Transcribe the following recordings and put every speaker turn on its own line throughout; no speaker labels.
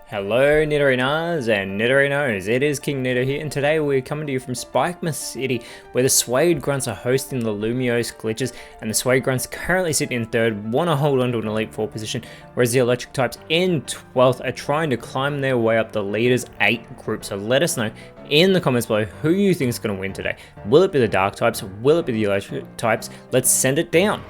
Hello Nidorinas and Nidorinos, it is KingNido here, and today we're coming to you from Spikemas City, where the Suede Grunts are hosting the Lumiose Glitches, and the Suede Grunts currently sit in 3rd, want to hold on to an Elite 4 position, whereas the Electric Types in 12th are trying to climb their way up the leaders 8 group. So let us know in the comments below who you think is going to win today. Will it be the Dark Types? Will it be the Electric Types? Let's send it down.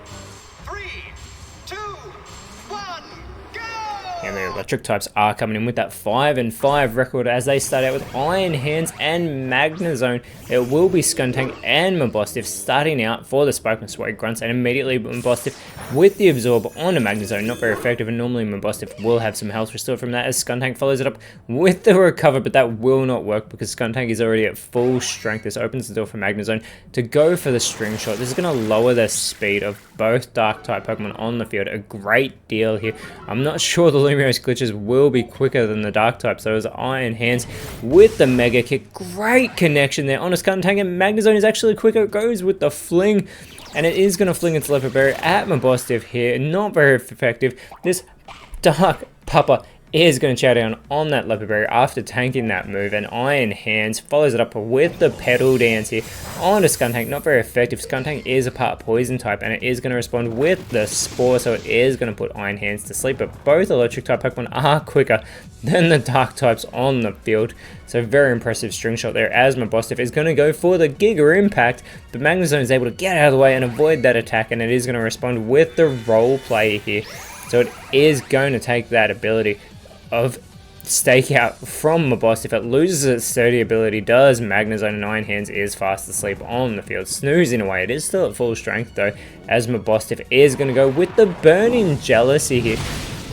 And the Electric Types are coming in with that 5-5 record as they start out with Iron Hands and Magnezone. It will be Skuntank and Mabosstiff starting out for the Spikemas Suede Grunts, and immediately Mabosstiff with the Absorb onto Magnezone. Not very effective, and normally Mabosstiff will have some health restored from that as Skuntank follows it up with the Recover, but that will not work because Skuntank is already at full strength. This opens the door for Magnezone to go for the String Shot. This is going to lower the speed of both Dark-type Pokemon on the field a great deal here. I'm not sure the Lumiose Glitches will be quicker than the Dark types. Those Iron Hands with the Mega Kick. Great connection there on a Skuntank, and Magnezone is actually quicker. It goes with the Fling, and it is going to fling its Leopard Berry at Mabosstiff here. Not very effective. This Dark Papa is going to chow down on that Leopard Berry after tanking that move, and Iron Hands follows it up with the Petal Dance here on a Skuntank. Not very effective. Skuntank is a part Poison type, and it is going to respond with the Spore, so it is going to put Iron Hands to sleep, but both Electric type Pokemon are quicker than the Dark types on the field, so very impressive String Shot there as Mabosstiff is going to go for the Giga Impact, but Magnezone is able to get out of the way and avoid that attack, and it is going to respond with the Role Play here, so it is going to take that ability of Stakeout from Mabosstiff. It loses its sturdy ability, does Magnezone, and Iron Hands is fast asleep on the field, snoozing away. It is still at full strength though, as Mabosstiff is going to go with the Burning Jealousy here,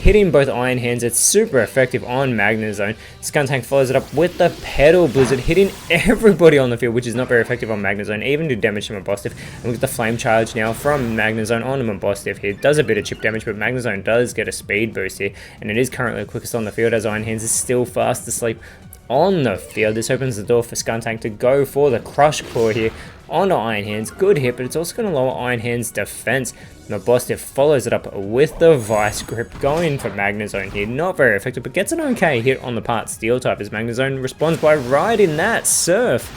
hitting both Iron Hands. It's super effective on Magnezone. Skuntank follows it up with the Petal Blizzard, hitting everybody on the field, which is not very effective on Magnezone, even do damage to Mabosstiff. And we get the Flame Charge now from Magnezone onto Mabosstiff here. It does a bit of chip damage, but Magnezone does get a speed boost here, and it is currently the quickest on the field as Iron Hands is still fast asleep on the field. This opens the door for Skuntank to go for the Crush Claw here onto Iron Hands. Good hit, but it's also going to lower Iron Hands' defense. Mabosstiff follows it up with the Vice Grip, going for Magnezone here. Not very effective, but gets an okay hit on the part Steel type as Magnezone responds by riding that Surf.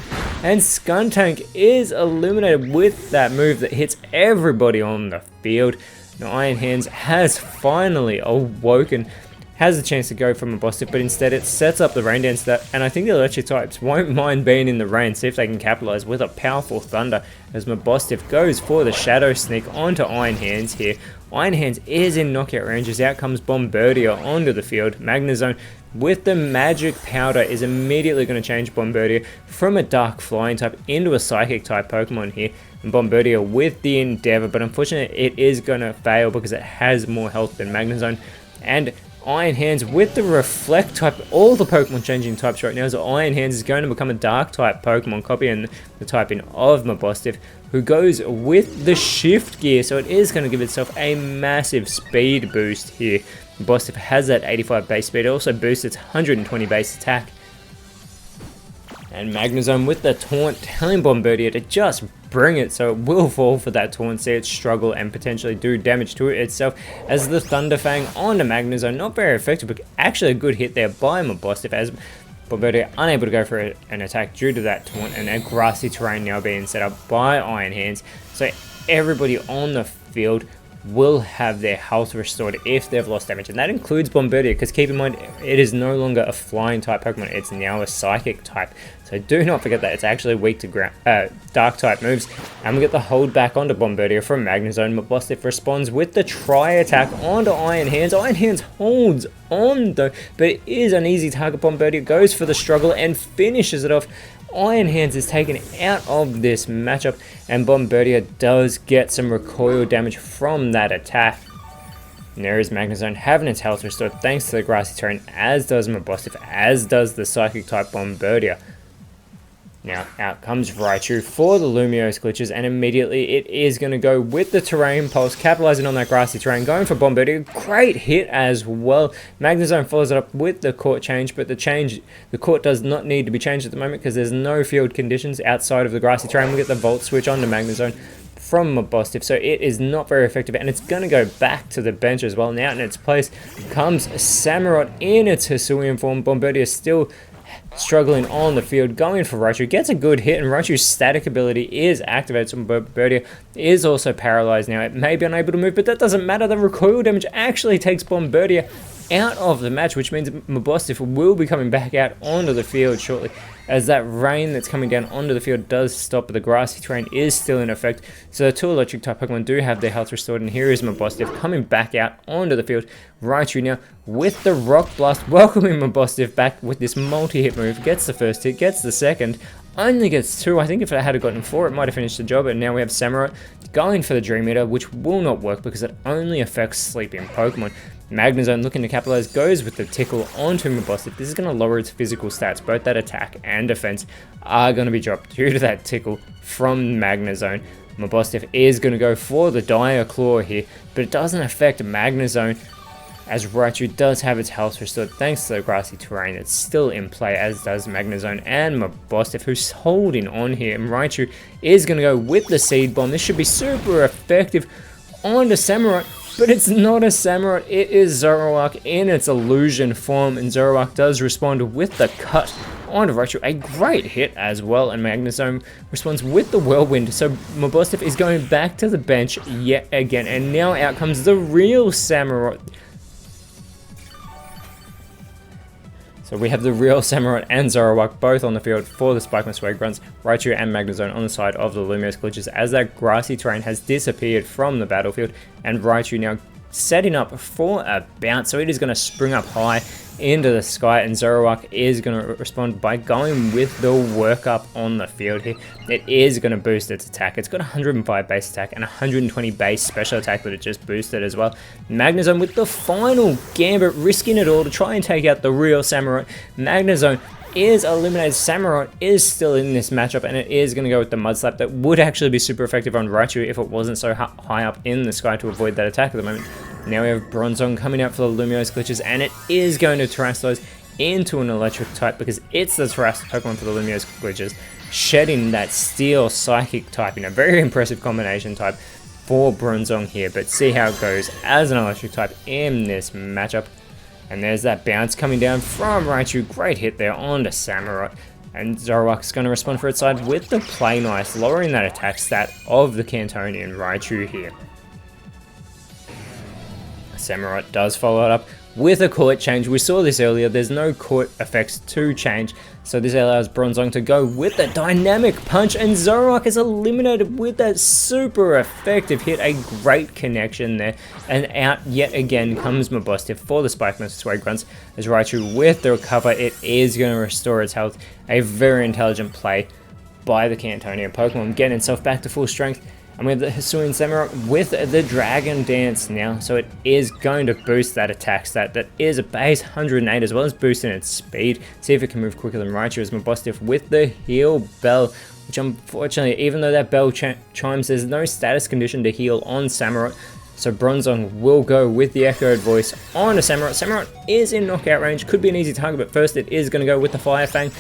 And Skuntank is eliminated with that move that hits everybody on the field. Now Iron Hands has finally awoken, has a chance to go from Mabosstiff, but instead it sets up the Rain Dance, and I think the Electric types won't mind being in the rain, see if they can capitalize with a powerful Thunder as Mabosstiff goes for the Shadow Sneak onto Iron Hands here. Iron Hands is in knockout range as out comes Bombardier onto the field. Magnezone with the Magic Powder is immediately going to change Bombardier from a Dark Flying type into a Psychic type Pokemon here. And Bombardier with the Endeavor, but unfortunately it is going to fail because it has more health than Magnezone. And Iron Hands with the Reflect type. All the Pokemon changing types right now, so Iron Hands is going to become a Dark type Pokemon, copying the typing of Mabosstiff, who goes with the Shift Gear, so it is going to give itself a massive speed boost here. Mabosstiff has that 85 base speed, it also boosts its 120 base attack. And Magnezone with the Taunt, telling Bombardier to just bring it, so it will fall for that Taunt, see it struggle and potentially do damage to it itself as the Thunder Fang onto Magnezone. Not very effective, but actually a good hit there by Mabosstiff as Bombardier unable to go for an attack due to that Taunt, and a grassy terrain now being set up by Iron Hands. So everybody on the field will have their health restored if they've lost damage, and that includes Bombardier, because keep in mind it is no longer a flying type Pokemon, it's now a Psychic type, so do not forget that it's actually weak to Dark type moves. And we get the hold back onto Bombardier from Magnezone. Mabosstiff responds with the Tri Attack onto Iron Hands. Iron Hands holds on though, but it is an easy target. Bombardier goes for the struggle and finishes it off. Iron Hands is taken out of this matchup, and Bombardier does get some recoil damage from that attack. And there is Magnezone having its health restored thanks to the grassy terrain, as does Mabosstiff, as does the Psychic type Bombardier. Now out comes Raichu for the Lumiose Glitches, and immediately it is going to go with the Terrain Pulse, capitalizing on that grassy terrain, going for Bombardier. Great hit as well. Magnezone follows it up with the Court Change, but the Court does not need to be changed at the moment because there's no field conditions outside of the grassy terrain. We get the Volt Switch onto Magnezone, from Mabostiff, so it is not very effective, and it's going to go back to the bench as well. Now in its place comes Samurott in its Hisuian form. Bombardier still struggling on the field, going for Raichu, gets a good hit, and Raichu's static ability is activated, so Bombardier is also paralyzed now. It may be unable to move, but that doesn't matter. The recoil damage actually takes Bombardier out of the match, which means Mabostiff will be coming back out onto the field shortly, as that rain that's coming down onto the field does stop, but the grassy terrain is still in effect. So the two electric type Pokemon do have their health restored, and here is Mabostiff coming back out onto the field. Raichu now with the Rock Blast, welcoming Mabostiff back with this multi-hit move. Gets the first hit, gets the second, only gets two. I think if it had gotten four, it might have finished the job, and now we have Samurott going for the Dream Eater, which will not work because it only affects sleeping Pokemon. Magnezone looking to capitalize, goes with the Tickle onto Mabostiff. This is going to lower its physical stats. Both that attack and defense are going to be dropped due to that Tickle from Magnezone. Mabostiff is going to go for the Dire Claw here, but it doesn't affect Magnezone, as Raichu does have its health restored thanks to the grassy terrain that's still in play, as does Magnezone and Mabostiff, who's holding on here. And Raichu is going to go with the Seed Bomb. This should be super effective onto Samurott, but it's not a Samurott, it is Zoroark in its illusion form, and Zoroark does respond with the Cut onto Raichu, a great hit as well, and Magnezone responds with the Whirlwind. So Mabostiff is going back to the bench yet again, and now out comes the real Samurott. So we have the real Samurott and Zoroark both on the field for the Spikeman Swag Grunts, Raichu and Magnezone on the side of the Lumiose Glitches, as that grassy terrain has disappeared from the battlefield, and Raichu now setting up for a bounce. So it is going to spring up high into the sky, and Zoroark is going to respond by going with the workup on the field here. It is going to boost its attack. It's got 105 base attack and 120 base special attack that it just boosted as well. Magnezone with the final gambit, risking it all to try and take out the real Samurott. Magnezone is eliminated. Samurott is still in this matchup, and it is going to go with the Mud Slap that would actually be super effective on Raichu if it wasn't so high up in the sky to avoid that attack at the moment. Now we have Bronzong coming out for the Lumiose Glitches, and it is going to Terrasilize into an electric type because it's the Terrasilize Pokemon for the Lumiose Glitches, shedding that Steel Psychic type in a very impressive combination type for Bronzong here. But see how it goes as an electric type in this matchup. And there's that bounce coming down from Raichu. Great hit there onto Samurott. And Zoroark's going to respond for its side with the Play Nice, lowering that attack stat of the Cantonian Raichu here. Samurott does follow it up with a court change. We saw this earlier. There's no court effects to change, so this allows Bronzong to go with the Dynamic Punch, and Zoroark is eliminated with that super effective hit. A great connection there, and out yet again comes Mabostiff for the Spikeman Swag Grunts, as Raichu with the recover, it is going to restore its health. A very intelligent play by the Cantonian Pokemon, getting itself back to full strength. And we have the Hisuian Samurott with the Dragon Dance now, so it is going to boost that attack stat. That is a base 108, as well as boosting its speed. See if it can move quicker than Raichu, as Mabostiff with the Heal Bell, which unfortunately, even though that bell chimes, there's no status condition to heal on Samurott. So Bronzong will go with the Echoed Voice on a Samurott. Samurott is in knockout range, could be an easy target, but first it is going to go with the Fire Fang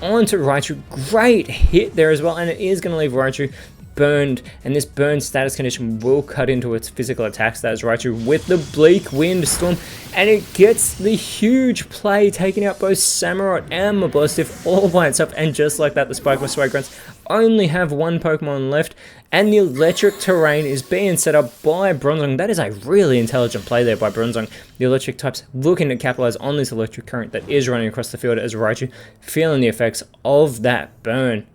onto Raichu. Great hit there as well, and it is going to leave Raichu burned, and this burn status condition will cut into its physical attack stats. Raichu with the Bleak Wind Storm, and it gets the huge play, taking out both Samurott and Mabostiff all by itself. And just like that, the Spikeman Swag Grunts only have one Pokemon left, and the electric terrain is being set up by Bronzong. That is a really intelligent play there by Bronzong. The electric types looking to capitalize on this electric current that is running across the field, as Raichu feeling the effects of that burn.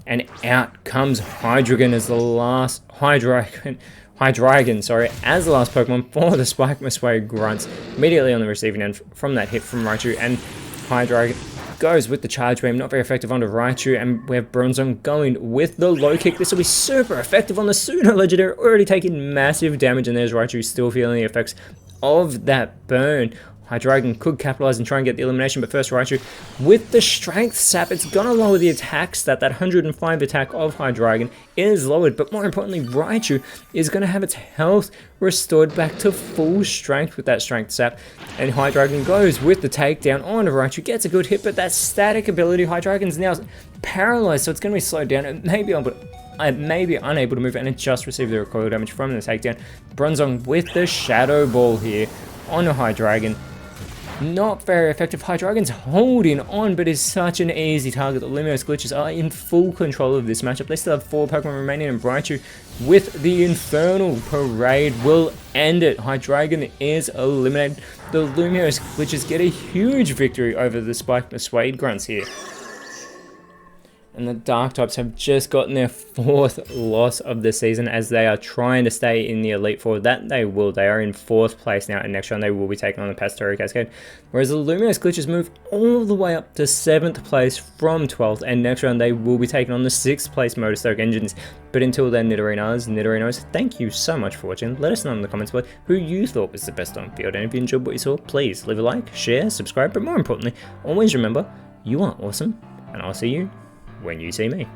And out comes Hydreigon as the last Hydreigon, sorry, as the last Pokemon for the Spikeman Swag Grunts, immediately on the receiving end from that hit from Raichu. And Hydreigon goes with the Charge Beam, not very effective onto Raichu, and we have Bronzong going with the Low Kick. This will be super effective on the Pseudo Legendary, already taking massive damage, and there's Raichu still feeling the effects of that burn. Hydreigon could capitalize and try and get the elimination, but first Raichu with the Strength Sap. It's going to lower the attack stat. That 105 attack of Hydreigon is lowered, but more importantly, Raichu is going to have its health restored back to full strength with that Strength Sap. And Hydreigon goes with the takedown on Raichu, gets a good hit, but that static ability, Hydreigon's now paralyzed, so it's going to be slowed down. It may be able to may be unable to move and it just received the recoil damage from the takedown. Bronzong with the Shadow Ball here on a Hydreigon. Not very effective. Hydreigon's holding on, but is such an easy target. The Lumiose Glitches are in full control of this matchup. They still have 4 Pokemon remaining, and Raichu with the Infernal Parade will end it. Hydreigon is eliminated. The Lumiose Glitches get a huge victory over the Spike Suede Grunts here. And the Dark types have just gotten their 4th loss of the season as they are trying to stay in the Elite Four. That they will. They are in 4th place now, and next round they will be taking on the Pastoria Cascade. Whereas the Lumiose Glitches move all the way up to 7th place from 12th, and next round they will be taking on the 6th place Motorstoke Engines. But until then, Nidorinos, thank you so much for watching. Let us know in the comments below who you thought was the best on field, and if you enjoyed what you saw, please leave a like, share, subscribe, but more importantly, always remember, you are awesome, and I'll see you when you see me.